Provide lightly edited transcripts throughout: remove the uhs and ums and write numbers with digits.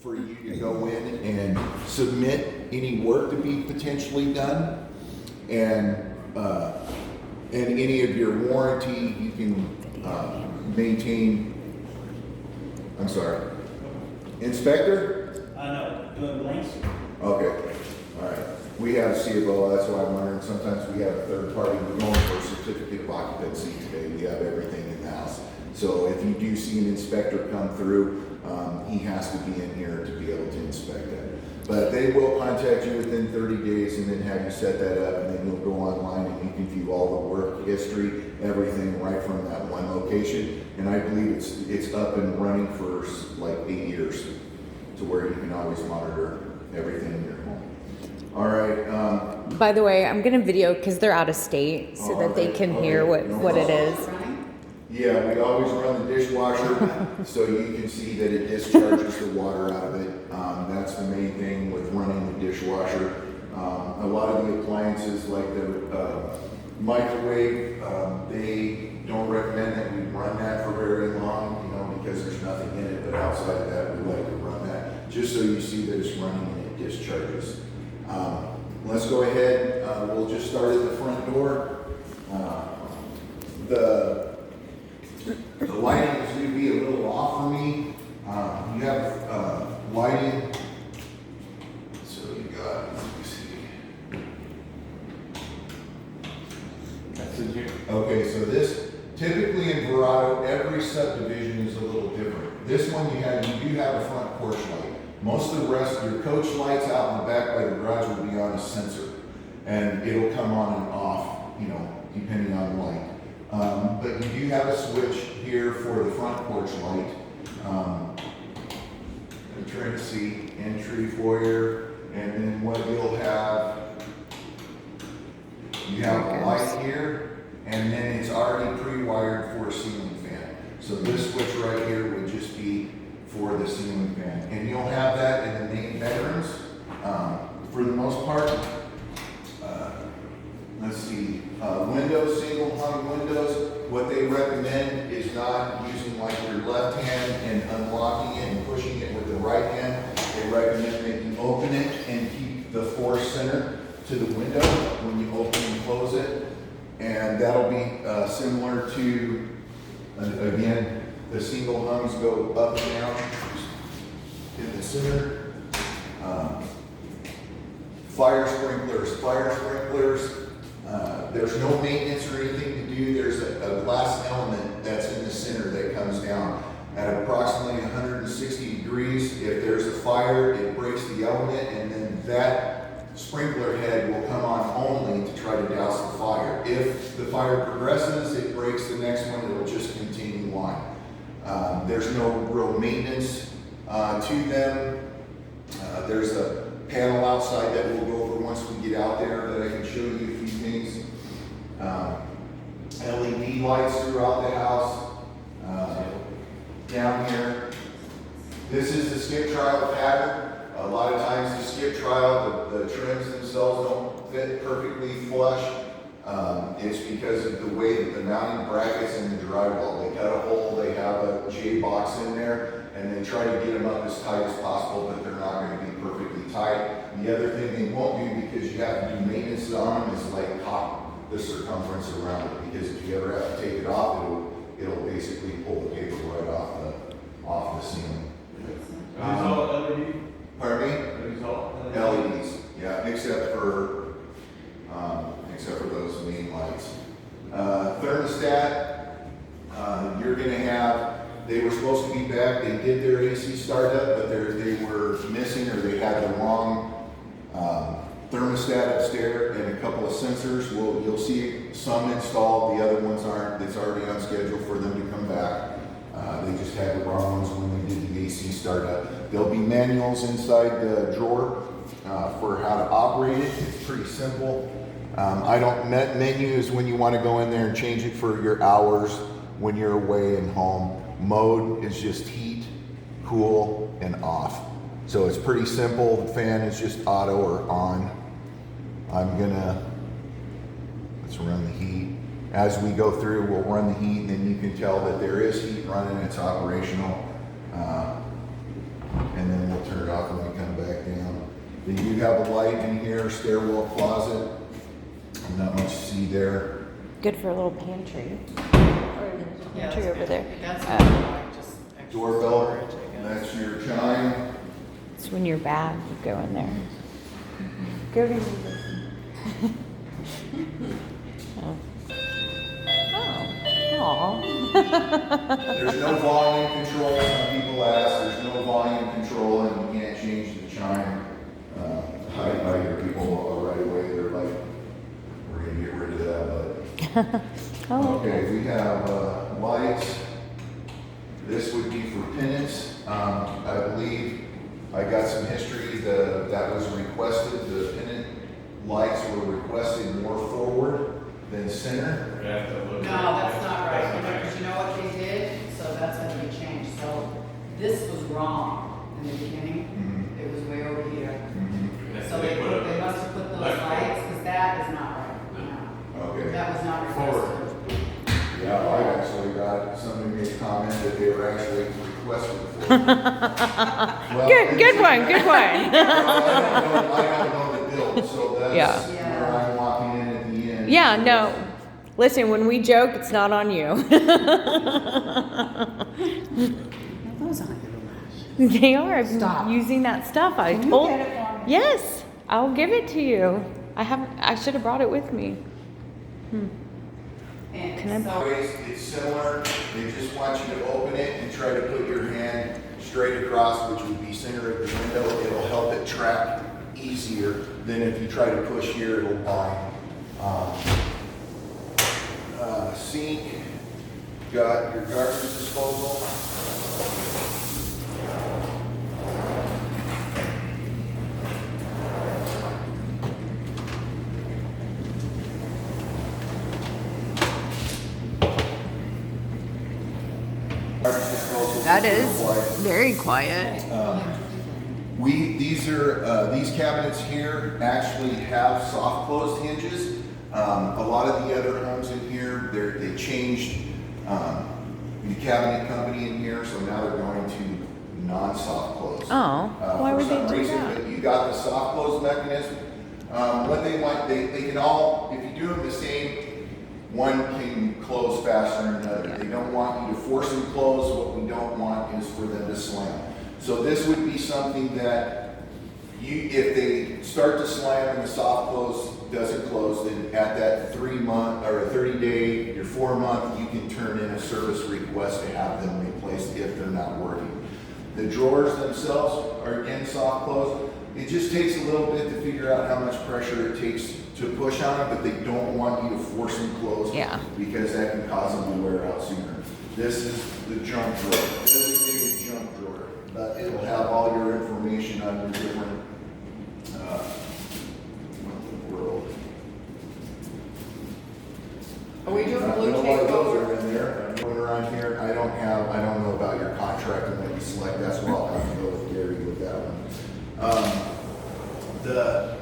for you to go in and submit any work to be potentially done, and any of your warranty you can maintain. I'm sorry, inspector? No, doing blanks. Okay, all right. We have CFO, that's why I'm wondering, sometimes we have a third party, we're going for a certificate of occupancy today, we have everything in the house. So if you do see an inspector come through, he has to be in here to be able to inspect that. But they will contact you within 30 days and then have you set that up, and then you'll go online and you can view all the work history, everything right from that one location. And I believe it's up and running for like 8 years, to where you can always monitor everything in your home. All right. By the way, I'm gonna video because they're out of state, so that they can hear what it is. Yeah, we always run the dishwasher so you can see that it discharges the water out of it. That's the main thing with running the dishwasher. A lot of the appliances, like the microwave, they don't recommend that we run that for very long, because there's nothing in it. But outside of that, we like to run that just so you see that it's running and it discharges. Let's go ahead. We'll just start at the front door. The lighting is going to be a little off for me. You have lighting. So you got, let me see. That's in here. Okay, so this, typically in Verado, every subdivision is a little different. This one you do have a front porch light. Most of the rest of your coach lights out in the back by the garage will be on a sensor. And it'll come on and off, depending on the light. But you do have a switch here for the front porch light. I'm trying to see entry, foyer, and then what you'll have, you have a light here, and then it's already pre-wired for a ceiling fan. So this switch right here would just be for the ceiling fan. And you'll have that in the main bedrooms, for the most part. Let's see, windows, single hung windows. What they recommend is not using like your left hand and unlocking it and pushing it with the right hand. They recommend that you open it and keep the force center to the window when you open and close it. And that'll be similar to, again, the single hungs go up and down in the center. Fire sprinklers. There's no maintenance or anything to do. There's a glass element that's in the center that comes down at approximately 160 degrees. If there's a fire, it breaks the element, and then that sprinkler head will come on only to try to douse the fire. If the fire progresses, it breaks the next one, it'll just continue on. There's no real maintenance to them. There's a panel outside that we'll go over once we get out there that I can show you a few things. LED lights throughout the house. Down here, this is the skip trial pattern. A lot of times the skip trial, the trims themselves don't fit perfectly flush. It's because of the way that the mounting brackets in the drywall, they cut a hole, they have a J-box in there, and they try to get them up as tight as possible, but they're not going to be perfectly tight. The other thing they won't do, because you have to do maintenance on them, is like caulk the circumference around it, because if you ever have to take it off, it'll basically pull the paper right off the ceiling. Is all LED? Pardon me? Is all LEDs, yeah, except for those main lights. Thermostat, you're gonna have, they were supposed to be back, they did their AC startup, but they were missing, or they had the wrong thermostat upstairs and a couple of sensors. You'll see some installed, the other ones aren't. It's already on schedule for them to come back. They just had the wrong ones when they did the AC startup. There'll be manuals inside the drawer for how to operate it. It's pretty simple. Menu is when you want to go in there and change it for your hours when you're away and home. Mode is just heat, cool, and off. So it's pretty simple. The fan is just auto or on. Let's run the heat. As we go through, we'll run the heat, and then you can tell that there is heat running, it's operational. And then we'll turn They do have a light in here, stairwell closet. Not much to see there. Good for a little pantry. Or there's a pantry over there. That's just extra Doorbell, storage, I guess. that's your chime. It's when you're bad, you go in there. Go to your Oh. Oh. There's no volume control. Some people ask, there's no volume control and you can't change the chime. I hear people right away, they're like, we're gonna get rid of that, but. Oh, Okay, we have lights. This would be for penance. I believe I got some history that was requested. The pennant lights were requested more forward than center. We have to look. No, that's not right, because you know what they did? So that's gonna be changed. So this was wrong in the beginning. It was way over here. So they must have put those lights, because that is not right. No. Okay. That was not requested. Yeah, I actually got, somebody made a comment that they were actually requested for. Well, good one, good one. I don't know the build, so that's Yeah. where I'm walking in at the end. Yeah, no. Listen, when we joke, it's not on you. Those aren't gonna last. They are. I've been Stop. using that stuff. I Can you told. get it for me? Yes, I'll give it to you. I should have brought it with me. And Can I- so, It's similar, they just want you to open it and try to put your hand straight across, which would be center of the window. It'll help it track easier than if you try to push here, it'll bind. Sink, got your garbage disposal. Garbage disposal. That is Quiet. very quiet. These cabinets here actually have soft closed hinges. A lot of the other homes in here, they changed the cabinet company in here, so now they're going to non-soft close. Oh, why For would they some do reason, that? but you got the soft close mechanism. What they want, they can all, if you do them the same, one can close faster than another. They don't want you to force them closed. What we don't want is for them to slam. So this would be something that if they start to slam and the soft close doesn't close, then at that 3 month or a 30-day, your 4 month, you can turn in a service request to have them replaced if they're not working. The drawers themselves are again soft close. It just takes a little bit to figure out how much pressure it takes to push on them, but they don't want you to force them closed. Yeah. Because that can cause them to wear out sooner. This is the junk drawer, designated junk drawer. It'll have all your information on your different, what the world. are we doing I blue don't know why tape those over? are in there. I'm going around here. I don't know about your contract and what you select. That's why I'll have to go with Gary with that one. The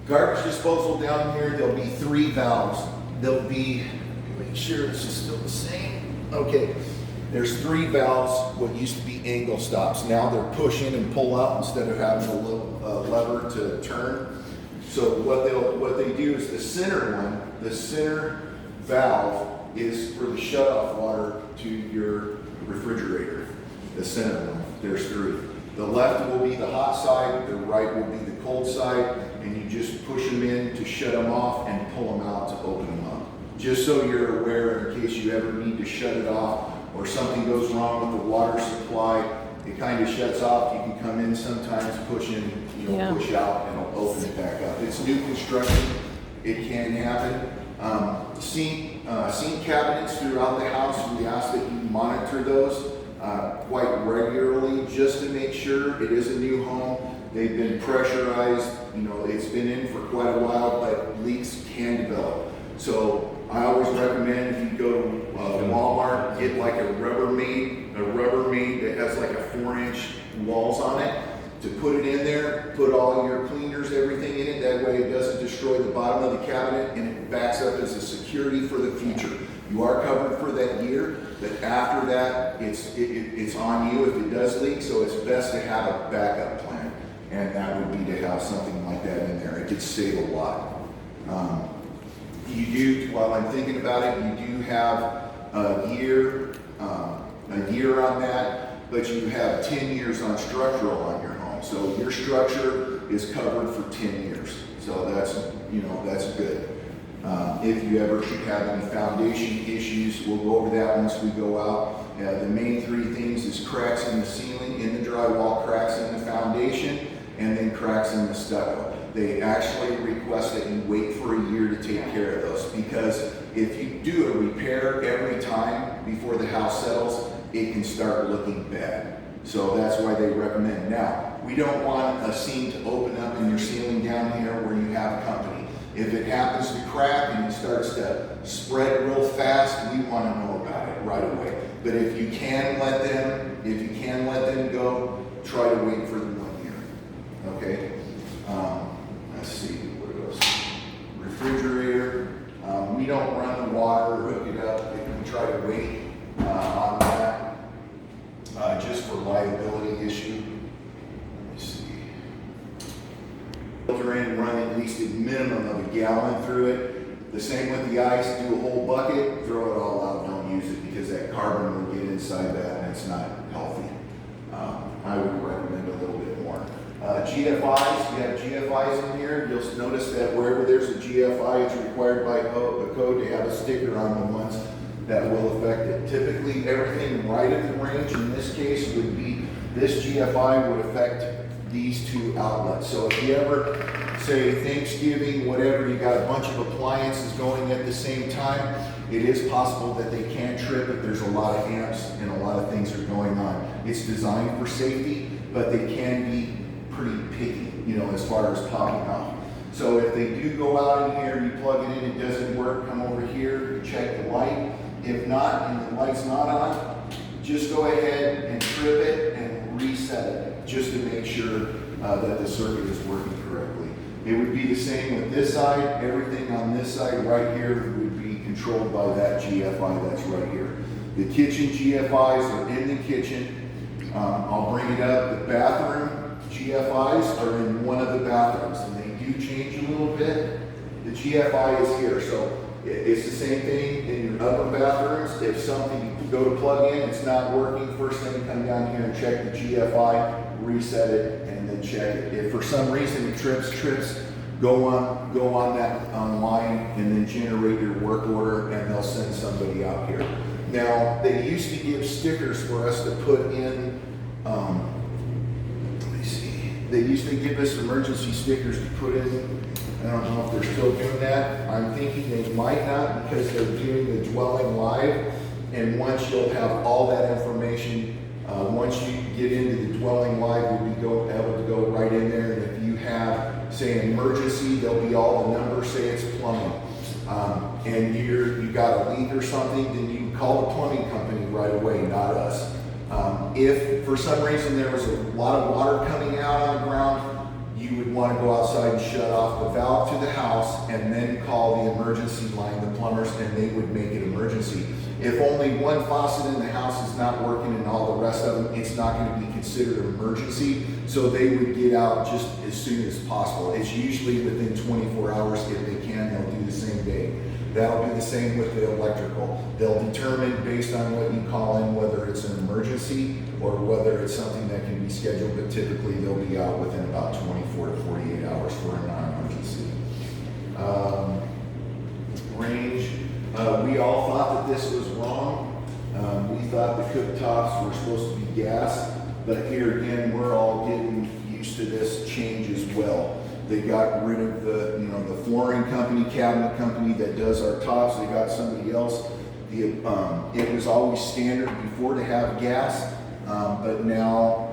garbage disposal down here, there'll be 3 valves. There'll be, let me make sure this is still the same. Okay. There's 3 valves, what used to be angle stops. Now they're push in and pull out instead of having a little lever to turn. So what they do is the center one, the center valve is for the shut-off water to your refrigerator. The center one, there's 3. The left will be the hot side, the right will be the cold side, and you just push them in to shut them off and pull them out to open them up. Just so you're aware in case you ever need to shut it off or something goes wrong with the water supply, it kind of shuts off. You can come in sometimes, push in, Yeah. push out, and it'll open it back up. It's new construction. It can happen. Sink cabinets throughout the house, we ask that you monitor those quite regularly just to make sure it is a new home. They've been pressurized, it's been in for quite a while, but leaks can develop. So I always recommend if you go to Walmart, get like a Rubbermaid that has like a 4-inch walls on it to put it in there, put all your cleaners, everything in it. That way it doesn't destroy the bottom of the cabinet and it backs up as a security for the future. You are covered for that year, but after that, it's on you if it does leak, so it's best to have a backup plan. and that would be to have something like that in there. It could save a lot. You do, while I'm thinking about it, you do have a year on that, but you have 10 years on structural on your home. So your structure is covered for 10 years. So that's good. If you ever should have any foundation issues, we'll go over that once we go out. The main three things is cracks in the ceiling, in the drywall, cracks in the foundation, and then cracks in the stucco. They actually request that you wait for a year to take care of those, because if you do a repair every time before the house settles, it can start looking bad. So that's why they recommend. Now, we don't want a seam to open up in your ceiling down here where you have company. If it happens to crack and it starts to spread real fast, we want to know about it right away. But if you can let them go, try to wait for the 1 year. Okay? Let's see, what else? Refrigerator. We don't run the water, hook it up. If we try to wait on that, just for liability issue. Let me see. Filter in, run at least a minimum of a gallon through it. The same with the ice, do a whole bucket, throw it all out, don't use it, because that carbon will get inside that and it's not healthy. I would recommend a little bit more. GFIs, you have GFIs in here. You'll notice that wherever there's a GFI, it's required by the code to have a sticker on the ones that will affect it. Typically, everything right at the range in this case would be, this GFI would affect these two outlets. So if you ever say Thanksgiving, whatever, you got a bunch of appliances going at the same time, it is possible that they can trip if there's a lot of amps and a lot of things are going on. It's designed for safety, but they can be pretty picky, as far as popping off. So if they do go out in here, you plug it in, it doesn't work, come over here, you check the light. If not, and the light's not on, just go ahead and trip it and reset it, just to make sure that the circuit is working correctly. It would be the same with this side. Everything on this side right here would be controlled by that GFI that's right here. The kitchen GFIs are in the kitchen. I'll bring it up. The bathroom GFIs are in one of the bathrooms, and they do change a little bit. The GFI is here, so it's the same thing in your upper bathrooms. If something you go to plug in, it's not working, first thing come down here and check the GFI, reset it, and then check it. If for some reason it trips, go on that online and then generate your work order, and they'll send somebody out here. Now, they used to give stickers for us to put in. Let me see. They used to give us emergency stickers to put in. I don't know if they're still doing that. I'm thinking they might not, because they're doing the dwelling live. And once you'll have all that information, once you get into the dwelling live, you'll be able to go right in there. And if you have, say, an emergency, there'll be all the numbers, say it's plumbing. And you got a leak or something, then you call the plumbing company right away, not us. If for some reason there was a lot of water coming out on the ground, you would want to go outside and shut off the valve to the house and then call the emergency line, the plumbers, and they would make it emergency. If only one faucet in the house is not working and all the rest of them, it's not going to be considered an emergency. So they would get out just as soon as possible. It's usually within 24 hours. If they can, they'll do the same day. That'll be the same with the electrical. They'll determine based on what you call in whether it's an emergency or whether it's something that can be scheduled, but typically they'll be out within about 24 to 48 hours for a non-emergency. Range. We all thought that this was wrong. We thought the cooktops were supposed to be gas, but here again, we're all getting used to this change as well. They got rid of the flooring company, cabinet company that does our tops. They got somebody else. It was always standard before to have gas, but now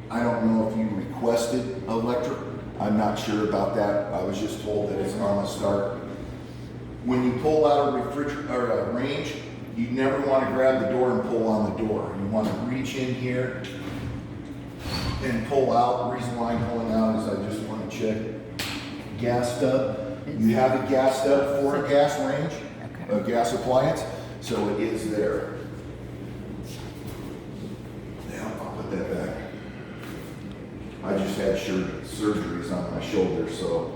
I don't know if you requested electric. I'm not sure about that. I was just told that it's on the start. When you pull out a refrigerator or a range, you never want to grab the door and pull on the door. You want to reach in here and pull out. The reason why I'm pulling out is I just want to check gas stub. You have a gas stub for a gas range, a gas appliance, so it is there. Now I'll put that back. I just had surgeries on my shoulder, so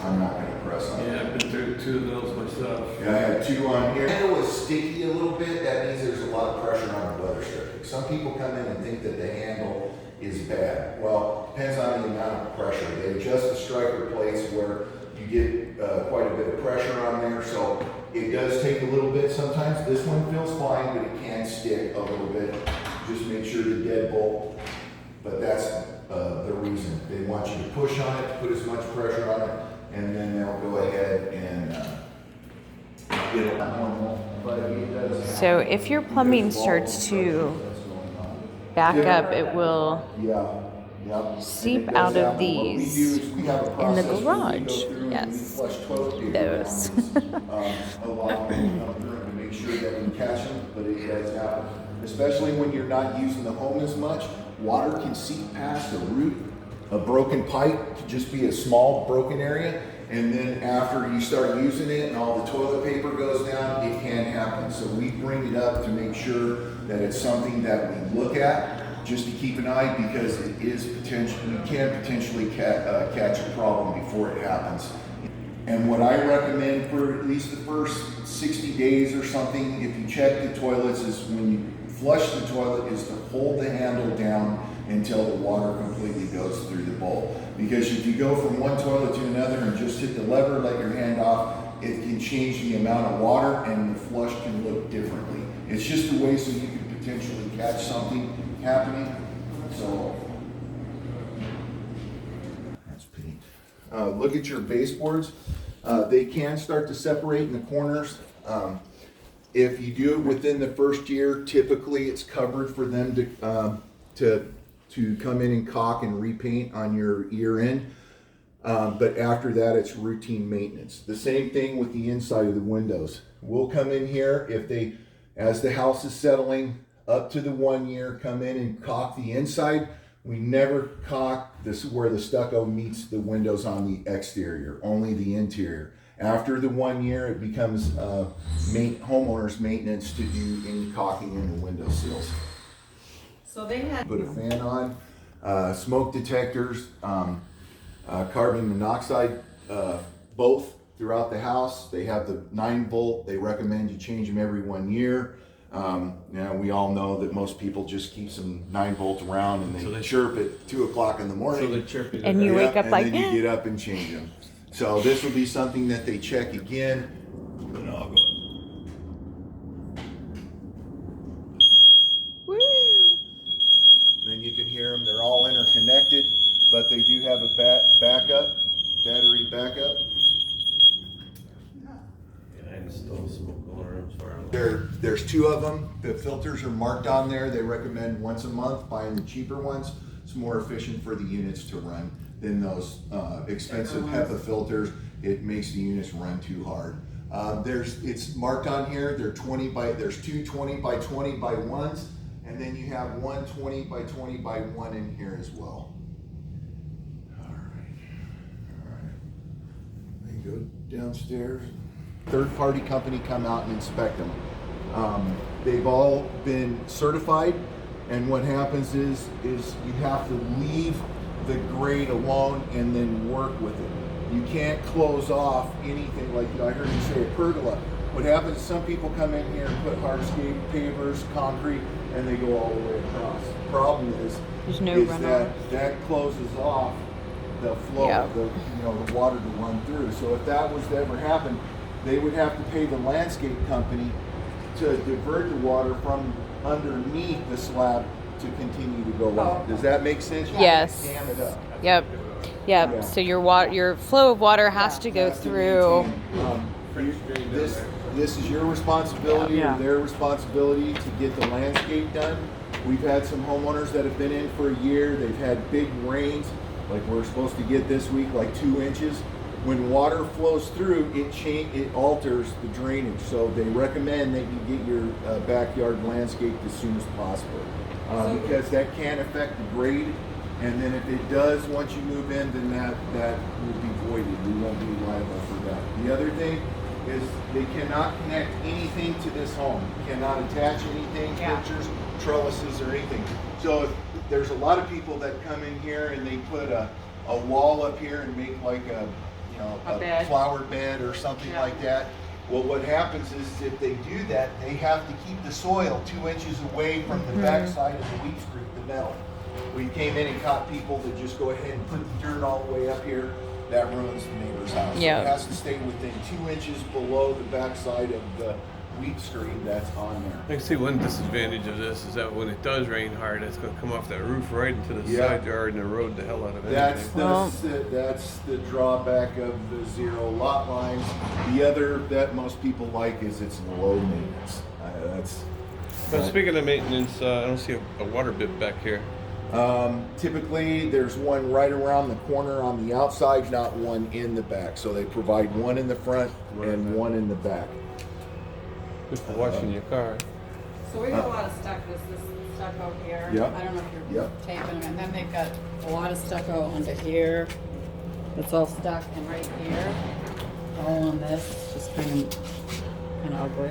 I'm not gonna press on it. Yeah, I've been through 2 of those myself. Yeah, I had 2 on here. The handle is sticky a little bit. That means there's a lot of pressure on the weather stripping. Some people come in and think that the handle is bad. Well, depends on the amount of pressure. They adjust the striker plates where you get quite a bit of pressure on there, so it does take a little bit sometimes. This one feels fine, but it can stick a little bit. Just make sure the deadbolt, but that's the reason. They want you to push on it, put as much pressure on it, and then they'll go ahead and it'll normal. But it does. So if your plumbing starts to back up, it will seep out of these in the garage. Yes, those. A lot to make sure that we catch them, but it does happen. Especially when you're not using the home as much, water can seep past the root. A broken pipe could just be a small broken area, and then after you start using it and all the toilet paper goes down, it can happen. So we bring it up to make sure that it's something that we look at, just to keep an eye, because it is potentially, you can potentially catch a problem before it happens. And what I recommend for at least the first 60 days or something, if you check the toilets, is when you flush the toilet, is to hold the handle down until the water completely goes through the bowl. Because if you go from one toilet to another and just hit the lever, let your hand off, it can change the amount of water and the flush can look differently. It's just a way so you can potentially catch something happening. So that's paint. Look at your baseboards. They can start to separate in the corners. If you do it within the first year, typically it's covered for them to come in and caulk and repaint on your year end. But after that, it's routine maintenance. The same thing with the inside of the windows. We'll come in here as the house is settling up to the 1 year, come in and caulk the inside. We never caulk this where the stucco meets the windows on the exterior, only the interior. After the 1 year, it becomes homeowner's maintenance to do any caulking in the window sills. So they had. Put a fan on, smoke detectors, carbon monoxide, both throughout the house. They have the 9-volt. They recommend you change them every 1 year. Now we all know that most people just keep some 9-volt around and they chirp at 2 o'clock in the morning. So they chirp it. And you wake up like, and then you get up and change them. So this will be something that they check again. And I'll go. woo! Then you can hear them. They're all interconnected, but they do have a battery backup. And still smoke alarms for There's 2 of them. The filters are marked on there. They recommend once a month buying the cheaper ones. It's more efficient for the units to run than those expensive HEPA filters. It makes the units run too hard. It's marked on here. There's 2 20 by 20 by 1s, and then you have 1 20 by 20 by 1 in here as well. All right. Then go downstairs. Third-party company come out and inspect them. They've all been certified, and what happens is you have to leave the grade alone and then work with it. You can't close off anything like I heard you say a pergola. What happens is some people come in here and put hardscape pavers, concrete, and they go all the way across. The problem is that closes off the flow of the water to run through. So if that was to ever happen, they would have to pay the landscape company to divert the water from underneath the slab to continue to go up. Does that make sense? Yes. Dam it up. Yep. Yeah. So your flow of water has to go through. This is your responsibility Yeah. or their responsibility to get the landscape done. We've had some homeowners that have been in for a year. They've had big rains, like we're supposed to get this week, like 2 inches. When water flows through, it alters the drainage. So they recommend that you get your backyard landscaped as soon as possible, because that can affect the grade. And then if it does, once you move in, then that will be voided. We won't be liable for that. The other thing is they cannot connect anything to this home. Cannot attach anything, pictures, trellises, or anything. So there's a lot of people that come in here and they put a wall up here and make like a, you know, A bed. flower bed or something Yeah. like that. Well, what happens is if they do that, they have to keep the soil 2 inches away from the backside of the wheat screen, the metal. We came in and caught people to just go ahead and put the dirt all the way up here. That ruins the neighbor's house. So Yeah. it has to stay within 2 inches below the backside of the wheat screen that's on there. I can see one disadvantage of this is that when it does rain hard, it's going to come off that roof right into the Yeah. side yard and erode the hell out of That's anything. that's the drawback of the zero lot lines. The other that most people like is it's low maintenance. But speaking of maintenance, I don't see a water bib back here. Typically, there's one right around the corner on the outside, not one in the back. So they provide one in the front and one in the back. Good for washing your car. So we got a lot of stuff, this stucco here. Yep. I don't know if you're Yep. taping them, and then they've got a lot of stucco under here. It's all stuck, and right here, all on this, it's just kind of ugly.